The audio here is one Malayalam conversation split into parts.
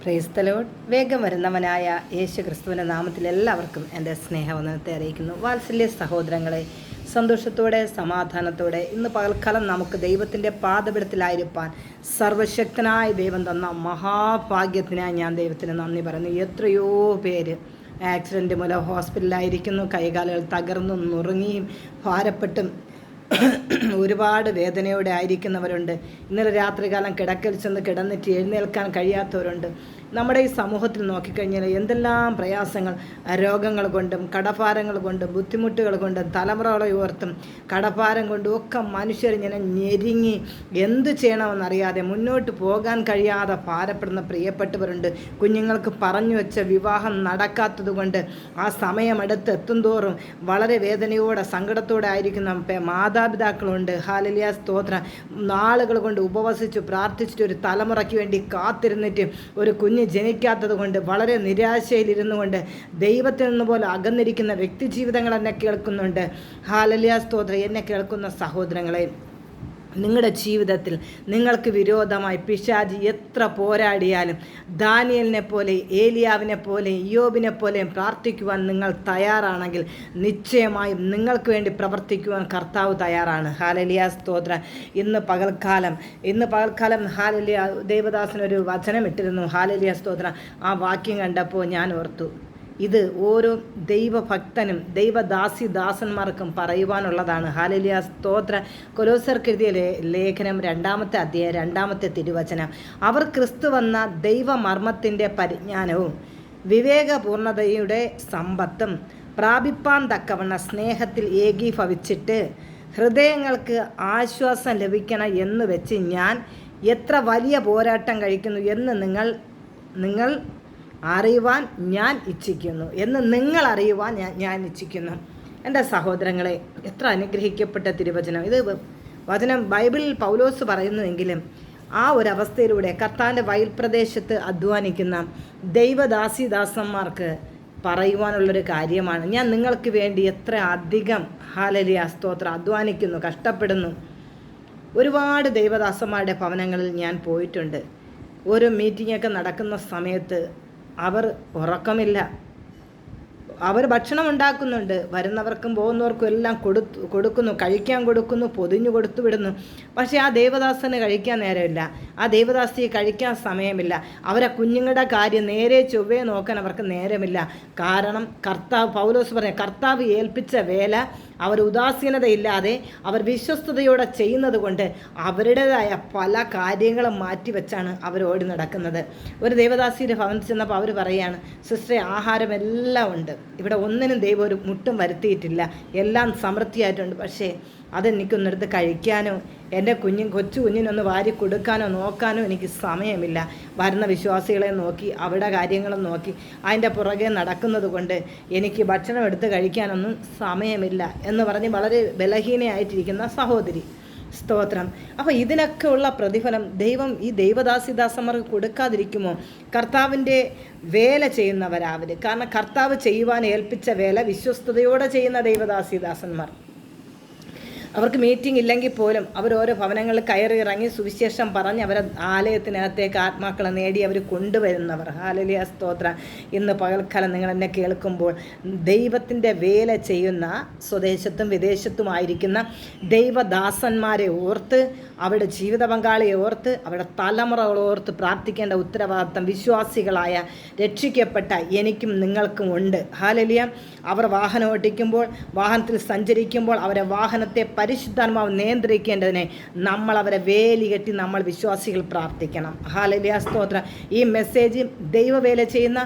Praise the Lord. വേഗം വരുന്നവനായ യേശു ക്രിസ്തുവിൻ്റെ നാമത്തിൽ എല്ലാവർക്കും എൻ്റെ സ്നേഹവന്ദനത്തെ അറിയിക്കുന്നു. വാത്സല്യ സഹോദരങ്ങളെ, സന്തോഷത്തോടെ സമാധാനത്തോടെ ഇന്ന് പകൽക്കാലം നമുക്ക് ദൈവത്തിൻ്റെ പാദപീഠത്തിലായിരിക്കാൻ സർവശക്തനായ ദൈവം തന്ന മഹാഭാഗ്യത്തിനായി ഞാൻ ദൈവത്തിന് നന്ദി പറയുന്നു. എത്രയോ പേര് ആക്സിഡൻറ്റ് മൂലം ഹോസ്പിറ്റലിലായിരിക്കുന്നു. കൈകാലുകൾ തകർന്നും നുറുങ്ങിയും ഭാരപ്പെട്ടും ഒരുപാട് വേദനയോടെ ആയിരിക്കുന്നവരുണ്ട്. ഇന്നലെ രാത്രികാലം കിടക്കൽ ചെന്ന് കിടന്നിട്ട് എഴുന്നേൽക്കാൻ കഴിയാത്തവരുണ്ട്. നമ്മുടെ ഈ സമൂഹത്തിൽ നോക്കിക്കഴിഞ്ഞാൽ എന്തെല്ലാം പ്രയാസങ്ങൾ, രോഗങ്ങൾ കൊണ്ടും കടഭാരങ്ങൾ കൊണ്ടും ബുദ്ധിമുട്ടുകൾ കൊണ്ടും തലമുറകളെ ഓർത്തും കടഭാരം കൊണ്ടും ഒക്കെ മനുഷ്യരിങ്ങനെ ഞെരുങ്ങി എന്ത് ചെയ്യണമെന്നറിയാതെ മുന്നോട്ട് പോകാൻ കഴിയാതെ ഭാരപ്പെടുന്ന പ്രിയപ്പെട്ടവരുണ്ട്. കുഞ്ഞുങ്ങൾക്ക് പറഞ്ഞു വെച്ച വിവാഹം നടക്കാത്തത് കൊണ്ട് ആ സമയമെടുത്ത് എത്തുന്തോറും വളരെ വേദനയോടെ സങ്കടത്തോടെ ആയിരിക്കുന്ന മാതാപിതാക്കളുണ്ട്. ഹല്ലേലൂയ, സ്തോത്രം. നാളുകൾ കൊണ്ട് ഉപവസിച്ച് പ്രാർത്ഥിച്ചിട്ട് ഒരു തലമുറയ്ക്ക് വേണ്ടി കാത്തിരുന്നിട്ട് ഒരു കുഞ്ഞ് ജനിക്കാത്തത് കൊണ്ട് വളരെ നിരാശയിലിരുന്നു കൊണ്ട് ദൈവത്തിൽ നിന്ന് പോലെ അകന്നിരിക്കുന്ന വ്യക്തി ജീവിതങ്ങൾ എന്നെ കേൾക്കുന്നുണ്ട്. ഹല്ലേലൂയ, സ്തോത്രം. എന്നെ കേൾക്കുന്ന സഹോദരങ്ങളെ, നിങ്ങളുടെ ജീവിതത്തിൽ നിങ്ങൾക്ക് വിരോധമായി പിശാചി എത്ര പോരാടിയാലും ദാനിയേലിനെ പോലെ, ഏലിയാവിനെ പോലെ, ഇയ്യോബിനെ പോലെയും പ്രാർത്ഥിക്കുവാൻ നിങ്ങൾ തയ്യാറാണെങ്കിൽ നിശ്ചയമായും നിങ്ങൾക്ക് വേണ്ടി പ്രവർത്തിക്കുവാൻ കർത്താവ് തയ്യാറാണ്. ഹല്ലേലൂയ, സ്തോത്രം. ഇന്ന് പകൽക്കാലം ഹല്ലേലൂയ, ദേവദാസനൊരു വചനം ഇട്ടിരുന്നു. ഹല്ലേലൂയ, സ്തോത്രം. ആ വാക്യം കണ്ടപ്പോൾ ഞാൻ ഓർത്തു, ഇത് ഓരോ ദൈവഭക്തനും ദാസന്മാർക്കും പറയുവാനുള്ളതാണ്. ഹല്ലേലൂയ, സ്തോത്ര. കൊലോസ്യർക്കെഴുതിയ ലേഖനം 2-ാമത്തെ അധ്യായം 2-ാമത്തെ തിരുവചനം. അവർ ക്രിസ്തു വന്ന ദൈവമർമ്മത്തിൻ്റെ പരിജ്ഞാനവും വിവേകപൂർണതയുടെ സമ്പത്തും പ്രാപിപ്പാൻ തക്കവണ്ണ സ്നേഹത്തിൽ ഏകീഭവിച്ചിട്ട് ഹൃദയങ്ങൾക്ക് ആശ്വാസം ലഭിക്കണം എന്ന് വെച്ച് ഞാൻ എത്ര വലിയ പോരാട്ടം കഴിക്കുന്നു എന്ന് നിങ്ങൾ അറിയുവാൻ ഞാൻ ഇച്ഛിക്കുന്നു ഞാൻ ഇച്ഛിക്കുന്നു. എൻ്റെ സഹോദരങ്ങളെ, എത്ര അനുഗ്രഹിക്കപ്പെട്ട തിരുവചനം ഇത്. വചനം ബൈബിളിൽ പൗലോസ് പറയുന്നുവെങ്കിലും ആ ഒരവസ്ഥയിലൂടെ കർത്താവിൻ്റെ വയൽപ്രദേശത്ത് അധ്വാനിക്കുന്ന ദാസന്മാർക്ക് പറയുവാനുള്ളൊരു കാര്യമാണ്. ഞാൻ നിങ്ങൾക്ക് വേണ്ടി എത്ര അധികം ഹല്ലേലൂയ, സ്തോത്രം അധ്വാനിക്കുന്നു, കഷ്ടപ്പെടുന്നു. ഒരുപാട് ദൈവദാസന്മാരുടെ ഭവനങ്ങളിൽ ഞാൻ പോയിട്ടുണ്ട്. ഓരോ മീറ്റിങ്ങൊക്കെ നടക്കുന്ന സമയത്ത് അവർ ഉറക്കമില്ല. അവർ ഭക്ഷണം ഉണ്ടാക്കുന്നുണ്ട്, വരുന്നവർക്കും പോകുന്നവർക്കും എല്ലാം കൊടുക്കുന്നു, കഴിക്കാൻ കൊടുക്കുന്നു, പൊതിഞ്ഞു കൊടുത്തു വിടുന്നു. പക്ഷേ ആ ദേവദാസന് കഴിക്കാൻ നേരമില്ല, ആ ദേവദാസിക്ക് കഴിക്കാൻ സമയമില്ല. അവരെ കുഞ്ഞുങ്ങളുടെ കാര്യം നേരെ ചൊവ്വേ നോക്കാൻ അവർക്ക് നേരമില്ല. കാരണം പൗലോസ് പറഞ്ഞ കർത്താവ് ഏൽപ്പിച്ച വേല അവർ ഉദാസീനതയില്ലാതെ അവർ വിശ്വസ്തയോടെ ചെയ്യുന്നത് കൊണ്ട് അവരുടേതായ പല കാര്യങ്ങളും മാറ്റിവെച്ചാണ് അവർ ഓടി നടക്കുന്നത്. ഒരു ദേവദാസിയുടെ ഭവനത്തിൽ ചെന്നപ്പോൾ അവർ പറയുകയാണ്, സിസ്റ്ററെ, ആഹാരമെല്ലാം ഉണ്ട്, ഇവിടെ ഒന്നിനും ദൈവം ഒരു മുട്ടും വരുത്തിയിട്ടില്ല, എല്ലാം സമൃദ്ധിയായിട്ടുണ്ട്. പക്ഷേ അതെനിക്കൊന്നെടുത്ത് കഴിക്കാനോ എൻ്റെ കൊച്ചു കുഞ്ഞിനൊന്ന് വാരി കൊടുക്കാനോ നോക്കാനോ എനിക്ക് സമയമില്ല. വരുന്ന വിശ്വാസികളെ നോക്കി അവരുടെ കാര്യങ്ങളും നോക്കി അതിൻ്റെ പുറകെ നടക്കുന്നത് കൊണ്ട് എനിക്ക് ഭക്ഷണം എടുത്ത് കഴിക്കാനൊന്നും സമയമില്ല എന്ന് പറഞ്ഞ് വളരെ ബലഹീനയായിട്ടിരിക്കുന്ന സഹോദരി. സ്തോത്രം. അപ്പോൾ ഇതിനൊക്കെ ഉള്ള പ്രതിഫലം ദൈവം ഈ ദൈവദാസന്മാർക്ക് കൊടുക്കാതിരിക്കുമോ? കർത്താവിൻ്റെ വേല ചെയ്യുന്നവരാവർ. കാരണം കർത്താവ് ചെയ്യുവാൻ ഏൽപ്പിച്ച വേല വിശ്വസ്തയോടെ ചെയ്യുന്ന ദൈവദാസന്മാർ. അവർക്ക് മീറ്റിംഗ് ഇല്ലെങ്കിൽ പോലും അവർ ഓരോ ഭവനങ്ങളിൽ കയറി ഇറങ്ങി സുവിശേഷം പറഞ്ഞ് അവരെ ആലയത്തിനകത്തേക്ക് ആത്മാക്കളെ നേടി അവർ കൊണ്ടുവരുന്നവർ. ഹല്ലേലൂയ, സ്തോത്രം. ഇന്ന് പകൽക്കാലം നിങ്ങൾ എന്നെ കേൾക്കുമ്പോൾ ദൈവത്തിൻ്റെ വേല ചെയ്യുന്ന സ്വദേശത്തും വിദേശത്തുമായിരിക്കുന്ന ദൈവദാസന്മാരെ ഓർത്ത്, അവരുടെ ജീവിത പങ്കാളിയെ ഓർത്ത്, അവരുടെ തലമുറകളോർത്ത് പ്രാർത്ഥിക്കേണ്ട ഉത്തരവാദിത്തം വിശ്വാസികളായ രക്ഷിക്കപ്പെട്ട എനിക്കും നിങ്ങൾക്കും ഉണ്ട്. ഹല്ലേലൂയ. അവർ വാഹനം ഓടിക്കുമ്പോൾ, വാഹനത്തിൽ സഞ്ചരിക്കുമ്പോൾ അവരെ വാഹനത്തെ പരിശുദ്ധാത്മാവ് നിയന്ത്രിക്കേണ്ടതിനെ നമ്മൾ അവരെ വേലി കെട്ടി നമ്മൾ വിശ്വാസികൾ പ്രാർത്ഥിക്കണം. ഹല്ലേലൂയ, സ്തോത്രം. ഈ മെസ്സേജ് ദൈവവേല ചെയ്യുന്ന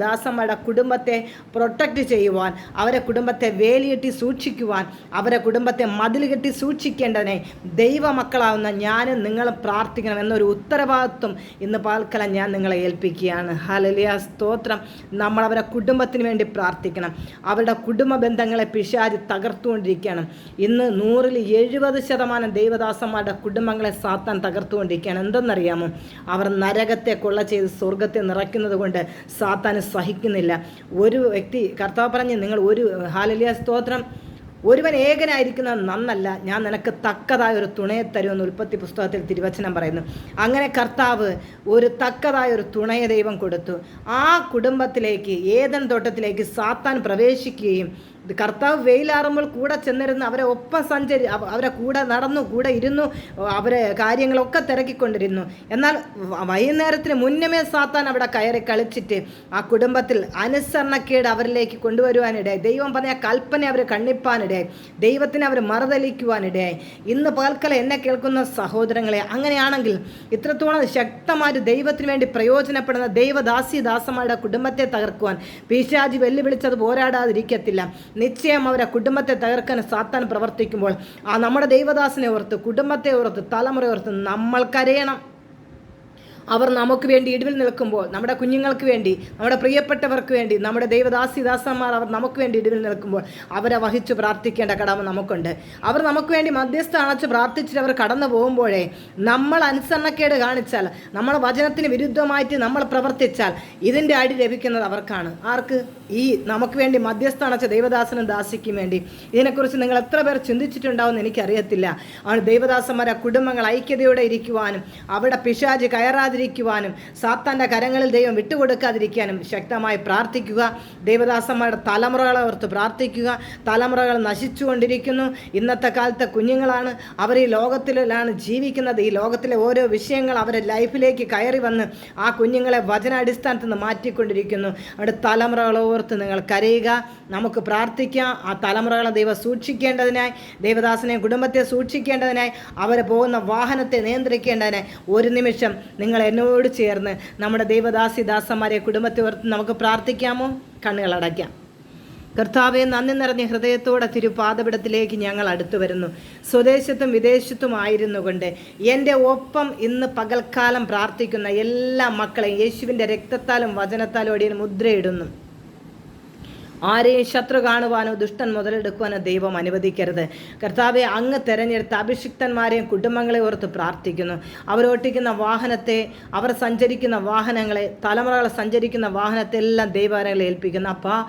ദാസന്മാരുടെ കുടുംബത്തെ പ്രൊട്ടക്റ്റ് ചെയ്യുവാൻ, അവരെ കുടുംബത്തെ വേലികെട്ടി സൂക്ഷിക്കുവാൻ, അവരെ കുടുംബത്തെ മതിൽ കെട്ടി സൂക്ഷിക്കേണ്ടതിനെ ദൈവമക്കളാവുന്ന ഞാനും നിങ്ങളും പ്രാർത്ഥിക്കണം എന്നൊരു ഉത്തരവാദിത്വം ഇന്ന് പകൽക്കാലം ഞാൻ നിങ്ങളെ ഏൽപ്പിക്കുകയാണ്. ഹല്ലേലൂയ, സ്തോത്രം. നമ്മൾ അവരെ കുടുംബത്തിന് വേണ്ടി പ്രാർത്ഥിക്കണം. അവരുടെ കുടുംബ ബന്ധങ്ങളെ പിശാച് തകർത്തുകൊണ്ടിരിക്കുകയാണ്. ഇന്ന് 170% ദൈവദാസന്മാരുടെ കുടുംബങ്ങളെ സാത്താൻ തകർത്തുകൊണ്ടിരിക്കുകയാണ്. എന്തെന്നറിയാമോ? അവർ നരകത്തെ കൊള്ള ചെയ്ത് സ്വർഗത്തെ നിറയ്ക്കുന്നത് കൊണ്ട് സാത്താന് സഹിക്കുന്നില്ല. ഒരു വ്യക്തി, കർത്താവ് പറഞ്ഞ്, നിങ്ങൾ ഹല്ലേലൂയ, സ്തോത്രം, ഒരുവൻ ഏകനായിരിക്കുന്നത് നന്നല്ല, ഞാൻ നിനക്ക് തക്കതായ ഒരു തുണയെ തരുമെന്ന് ഉൽപ്പത്തി പുസ്തകത്തിൽ തിരുവചനം പറയുന്നു. അങ്ങനെ കർത്താവ് ഒരു തക്കതായ ഒരു തുണയെ ദൈവം കൊടുത്തു. ആ കുടുംബത്തിലേക്ക്, ഏദൻ തോട്ടത്തിലേക്ക് സാത്താൻ പ്രവേശിക്കുകയും കർത്താവ് വെയിലാറുമ്പോൾ കൂടെ ചെന്നിരുന്ന് അവരെ ഒപ്പം അവരെ കൂടെ നടന്നു, കൂടെ ഇരുന്നു, അവരെ കാര്യങ്ങളൊക്കെ തിരക്കിക്കൊണ്ടിരുന്നു. എന്നാൽ വൈകുന്നേരത്തിന് മുന്നമേ സാത്താൻ അവിടെ കയറി കളിച്ചിട്ട് ആ കുടുംബത്തിൽ അനുസരണക്കേട് അവരിലേക്ക് കൊണ്ടുവരുവാനിടയായി. ദൈവം പറഞ്ഞ കൽപ്പന അവർ കണ്ണിപ്പാനിടയായി, ദൈവത്തിന് അവർ മറുതലിക്കുവാനിടയായി. ഇന്ന് പകൽക്കാലം എന്നെ കേൾക്കുന്ന സഹോദരങ്ങളെ, അങ്ങനെയാണെങ്കിൽ ഇത്രത്തോളം ശക്തമായിട്ട് ദൈവത്തിന് വേണ്ടി പ്രയോജനപ്പെടുന്ന ദൈവദാസിദാസന്മാരുടെ കുടുംബത്തെ തകർക്കുവാൻ പിശാചി വെല്ലുവിളിച്ചത് പോരാടാതിരിക്കത്തില്ല. നിശ്ചയം അവരെ കുടുംബത്തെ തകർക്കാൻ സാത്താൻ പ്രവർത്തിക്കുമ്പോൾ നമ്മുടെ ദൈവദാസനെ ഓർത്ത്, കുടുംബത്തെ ഓർത്ത്, തലമുറ ഓർത്ത് നമ്മൾ കരയണം. അവർ നമുക്ക് വേണ്ടി ഇടിവിൽ നിൽക്കുമ്പോൾ, നമ്മുടെ കുഞ്ഞുങ്ങൾക്ക് വേണ്ടി, നമ്മുടെ പ്രിയപ്പെട്ടവർക്ക് വേണ്ടി, നമ്മുടെ ദൈവദാസിദാസന്മാർ അവർ നമുക്ക് വേണ്ടി ഇടിവിൽ നിൽക്കുമ്പോൾ അവരെ വഹിച്ച് പ്രാർത്ഥിക്കേണ്ട കടമ നമുക്കുണ്ട്. അവർ നമുക്ക് വേണ്ടി മധ്യസ്ഥ അണച്ച് പ്രാർത്ഥിച്ചിട്ട് അവർ കടന്നു പോകുമ്പോഴേ നമ്മൾ അനുസരണക്കേട് കാണിച്ചാൽ, നമ്മൾ വചനത്തിന് വിരുദ്ധമായിട്ട് നമ്മൾ പ്രവർത്തിച്ചാൽ ഇതിൻ്റെ അടി ലഭിക്കുന്നത് അവർക്കാണ്. ആർക്ക്? ഈ നമുക്ക് വേണ്ടി മധ്യസ്ഥ അണച്ച ദൈവദാസനും ദാസിക്കും വേണ്ടി. ഇതിനെക്കുറിച്ച് നിങ്ങൾ എത്ര പേർ ചിന്തിച്ചിട്ടുണ്ടാവുമെന്ന് എനിക്കറിയത്തില്ല. അവർ ദൈവദാസന്മാരെ കുടുംബങ്ങൾ ഐക്യതയോടെ ഇരിക്കുവാനും അവിടെ പിശാച് കയറാതിരിക്കുവാനും സാത്താൻ്റെ കരങ്ങളിൽ ദൈവം വിട്ടുകൊടുക്കാതിരിക്കാനും ശക്തമായി പ്രാർത്ഥിക്കുക. ദൈവദാസന്മാരുടെ തലമുറകളെ ഓർത്ത് പ്രാർത്ഥിക്കുക. തലമുറകൾ നശിച്ചുകൊണ്ടിരിക്കുന്നു. ഇന്നത്തെ കാലത്തെ കുഞ്ഞുങ്ങളാണ്, അവർ ഈ ലോകത്തിലാണ് ജീവിക്കുന്നത്. ഈ ലോകത്തിലെ ഓരോ വിഷയങ്ങൾ അവരുടെ ലൈഫിലേക്ക് കയറി വന്ന് ആ കുഞ്ഞുങ്ങളെ വചനാടിസ്ഥാനത്തിൽ നിന്ന് മാറ്റിക്കൊണ്ടിരിക്കുന്നു. അവിടെ തലമുറകളെ ഓർത്ത് നിങ്ങൾ കരയുക. നമുക്ക് പ്രാർത്ഥിക്കാം. ആ തലമുറകളെ ദൈവം സൂക്ഷിക്കേണ്ടതിനായി, ദേവദാസനെ കുടുംബത്തെ സൂക്ഷിക്കേണ്ടതിനായി, അവർ പോകുന്ന വാഹനത്തെ നിയന്ത്രിക്കേണ്ടതിനായി ഒരു നിമിഷം നിങ്ങൾ എന്നോട് ചേർന്ന് നമ്മുടെ ദൈവദാസിദാസന്മാരെ കുടുംബത്തെ ഓർത്ത് നമുക്ക് പ്രാർത്ഥിക്കാമോ? കണ്ണുകളടയ്ക്കാം. കർത്താവെ, നന്ദി നിറഞ്ഞ ഹൃദയത്തോടെ തിരുപാദപിടത്തിലേക്ക് ഞങ്ങൾ അടുത്തു വരുന്നു. സ്വദേശത്തും വിദേശത്തുമായിരുന്നു കൊണ്ട് എൻ്റെ ഒപ്പം ഇന്ന് പകൽക്കാലം പ്രാർത്ഥിക്കുന്ന എല്ലാ മക്കളെയും യേശുവിൻ്റെ രക്തത്താലും വചനത്താലും അടിയൻ മുദ്രയിടുന്നു. ആരെയും ശത്രു കാണുവാനോ ദുഷ്ടൻ മുതലെടുക്കുവാനോ ദൈവം അനുവദിക്കരുത്. കർത്താവെ, അങ്ങ് തെരഞ്ഞെടുത്ത അഭിഷിക്തന്മാരെയും കുടുംബങ്ങളെ ഓർത്ത് പ്രാർത്ഥിക്കുന്നു. അവരോട്ടിക്കുന്ന വാഹനത്തെ, അവർ സഞ്ചരിക്കുന്ന വാഹനങ്ങളെ, തലമുറകൾ സഞ്ചരിക്കുന്ന വാഹനത്തെ എല്ലാം ദൈവകരങ്ങളിൽ ഏൽപ്പിക്കുന്നു. അപ്പോൾ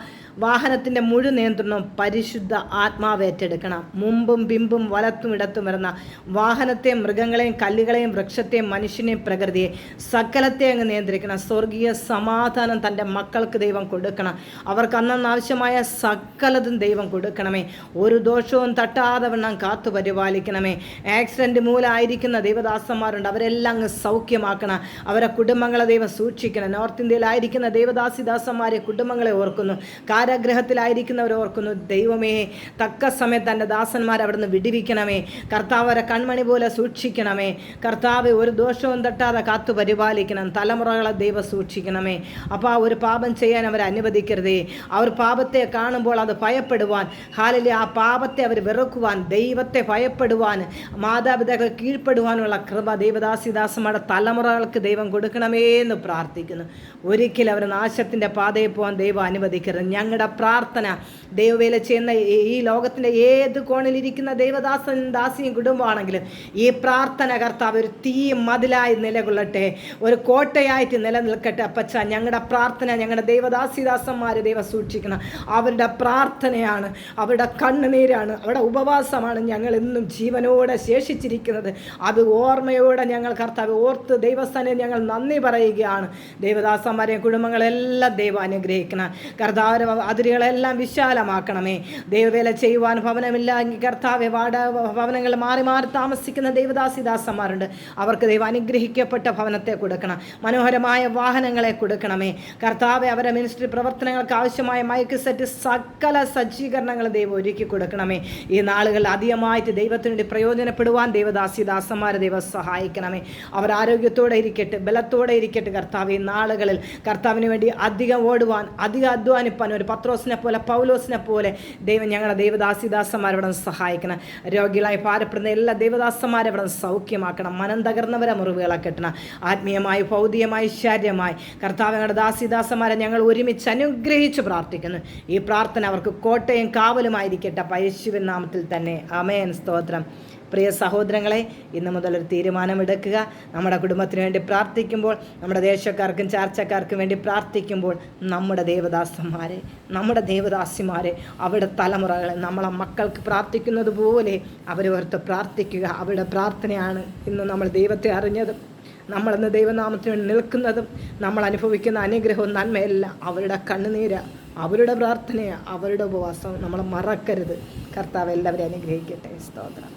വാഹനത്തിൻ്റെ മുഴു നിയന്ത്രണവും പരിശുദ്ധ ആത്മാവ് ഏറ്റെടുക്കണം. മുമ്പും പിമ്പും വലത്തും ഇടത്തും വരുന്ന വാഹനത്തെയും മൃഗങ്ങളെയും കല്ലുകളെയും വൃക്ഷത്തെയും മനുഷ്യനെയും പ്രകൃതിയെ സകലത്തെ അങ്ങ് നിയന്ത്രിക്കണം. സ്വർഗീയ സമാധാനം തൻ്റെ മക്കൾക്ക് ദൈവം കൊടുക്കണം. അവർക്ക് അന്നാവശ്യമായ സകലതും ദൈവം കൊടുക്കണമേ. ഒരു ദോഷവും തട്ടാതെ വണ്ണം കാത്തു പരിപാലിക്കണമേ. ആക്സിഡൻറ്റ് മൂലമായിരിക്കുന്ന ദൈവദാസന്മാരുണ്ട്, അവരെല്ലാം അങ്ങ് സൗഖ്യമാക്കണം. അവരെ കുടുംബങ്ങളെ ദൈവം സൂക്ഷിക്കണം. നോർത്ത് ഇന്ത്യയിലായിരിക്കുന്ന ദൈവദാസിദാസന്മാരെ കുടുംബങ്ങളെ ഓർക്കുന്നു. കാരാഗ്രഹത്തിലായിരിക്കുന്നവർ ഓർക്കുന്നു. ദൈവമേ, തക്ക സമയത്ത് തൻ്റെ ദാസന്മാർ അവിടുന്ന് വിടിവിക്കണമേ. കർത്താവരെ കൺമണി പോലെ സൂക്ഷിക്കണമേ. കർത്താവ് ഒരു ദോഷവും തട്ടാതെ കാത്തു പരിപാലിക്കണം. തലമുറകളെ ദൈവം സൂക്ഷിക്കണമേ. അപ്പോൾ ഒരു പാപം ചെയ്യാൻ അവർ അനുവദിക്കരുതേ. അവർ പാപത്തെ കാണുമ്പോൾ അത് ഭയപ്പെടുവാൻ, ഹാലിലെ ആ പാപത്തെ അവർ വെറുക്കുവാൻ, ദൈവത്തെ ഭയപ്പെടുവാൻ, മാതാപിതാക്കൾ കീഴ്പ്പെടുവാനുള്ള കൃപ ദൈവദാസിദാസന്മാരുടെ തലമുറകൾക്ക് ദൈവം കൊടുക്കണമേ എന്ന് പ്രാർത്ഥിക്കുന്നു. ഒരിക്കലും അവർ നാശത്തിൻ്റെ പാതയിൽ പോകാൻ ദൈവം അനുവദിക്കരുത്. ഞങ്ങളുടെ പ്രാർത്ഥന, ദൈവവേല ചെയ്യുന്ന ഈ ലോകത്തിൻ്റെ ഏത് കോണിലിരിക്കുന്ന ദൈവദാസനും ദാസിയും കുടുംബമാണെങ്കിലും ഈ പ്രാർത്ഥന കർത്താവ് ഒരു തീ മതിലായി നിലകൊള്ളട്ടെ, ഒരു കോട്ടയായിട്ട് നിലനിൽക്കട്ടെ. അപ്പച്ച, ഞങ്ങളുടെ പ്രാർത്ഥന, ഞങ്ങളുടെ ദൈവദാസിദാസന്മാരെ ദൈവം സൂക്ഷിക്കണം. അവരുടെ പ്രാർത്ഥനയാണ്, അവരുടെ കണ്ണുനീരാണ്, അവരുടെ ഉപവാസമാണ് ഞങ്ങൾ എന്നും ജീവനോടെ ശേഷിച്ചിരിക്കുന്നത്. അത് ഓർമ്മയോടെ ഞങ്ങൾ കർത്താവ് ഓർത്ത് ദൈവസ്ഥാനം ഞങ്ങൾ നന്ദി പറയുകയാണ്. ദൈവദാസന്മാരെയും കുടുംബങ്ങളെല്ലാം ദൈവം അനുഗ്രഹിക്കണം. കർത്താവ് അതിരുകളെല്ലാം വിശാലമാക്കണമേ. ദൈവവേല ചെയ്യുവാൻ ഭവനമില്ല എങ്കിൽ കർത്താവെ, ഭവനങ്ങൾ മാറി മാറി താമസിക്കുന്ന ദൈവദാസിദാസന്മാരുണ്ട്, അവർക്ക് ദൈവം അനുഗ്രഹിക്കപ്പെട്ട ഭവനത്തെ കൊടുക്കണം. മനോഹരമായ വാഹനങ്ങളെ കൊടുക്കണമേ. കർത്താവെ, അവരുടെ മിനിസ്ട്രി പ്രവർത്തനങ്ങൾക്ക് ആവശ്യമായ മൈക്ക് സെറ്റ്, സകല സജ്ജീകരണങ്ങൾ ദൈവം ഒരുക്കി കൊടുക്കണമേ. ഈ നാളുകളിൽ അധികമായിട്ട് ദൈവത്തിന് വേണ്ടി പ്രയോജനപ്പെടുവാൻ ദൈവദാസിദാസന്മാരെ ദൈവം സഹായിക്കണമേ. അവർ ആരോഗ്യത്തോടെ ഇരിക്കട്ടെ, ബലത്തോടെ ഇരിക്കട്ടെ. കർത്താവ്, ഈ നാളുകളിൽ കർത്താവിന് വേണ്ടി അധികം ഓടുവാൻ, അധികം അധ്വാനിപ്പാൻ ഒരു പത്രോസിനെ പോലെ, പൗലോസിനെ പോലെ ദൈവം ഞങ്ങളുടെ ദൈവദാസിദാസന്മാരെ സഹായിക്കണം. രോഗികളായി ഭാരപ്പെടുന്ന എല്ലാ ദൈവദാസന്മാരെ ഇവിടെ സൗഖ്യമാക്കണം. മനം തകർന്നവരെ മുറിവുകളെ കെട്ടണം. ആത്മീയമായി, ഭൗതികമായി, ശാരീരികമായി കർത്താവ് ഞങ്ങളുടെ ദാസിദാസന്മാരെ ഞങ്ങൾ ഒരുമിച്ച് അനുഗ്രഹിച്ച് പ്രാർത്ഥിക്കുന്നു. ഈ പ്രാർത്ഥന അവർക്ക് കോട്ടയും കാവലുമായിരിക്കട്ടെ. യേശുവിൻ നാമത്തിൽ തന്നെ. ആമേൻ. സ്തോത്രം. പ്രിയ സഹോദരങ്ങളെ, ഇന്ന് മുതലൊരു തീരുമാനമെടുക്കുക. നമ്മുടെ കുടുംബത്തിന് വേണ്ടി പ്രാർത്ഥിക്കുമ്പോൾ, നമ്മുടെ ദേശക്കാർക്കും ചാർച്ചക്കാർക്കും വേണ്ടി പ്രാർത്ഥിക്കുമ്പോൾ, നമ്മുടെ ദേവദാസന്മാരെ, നമ്മുടെ ദേവദാസിമാരെ, അവരുടെ തലമുറകളെ നമ്മളെ മക്കൾക്ക് പ്രാർത്ഥിക്കുന്നത് പോലെ അവരോർത്ത് പ്രാർത്ഥിക്കുക. അവരുടെ പ്രാർത്ഥനയാണ് ഇന്ന് നമ്മൾ ദൈവത്തെ അറിഞ്ഞതും നമ്മളിന്ന് ദൈവനാമത്തിന് വേണ്ടി നിൽക്കുന്നതും നമ്മൾ അനുഭവിക്കുന്ന അനുഗ്രഹവും നന്മയെല്ലാം അവരുടെ കണ്ണുനീര്, അവരുടെ പ്രാർത്ഥനയാണ്, അവരുടെ ഉപവാസം നമ്മൾ മറക്കരുത്. കർത്താവ് എല്ലാവരെയും അനുഗ്രഹിക്കട്ടെ. സ്തോത്രം.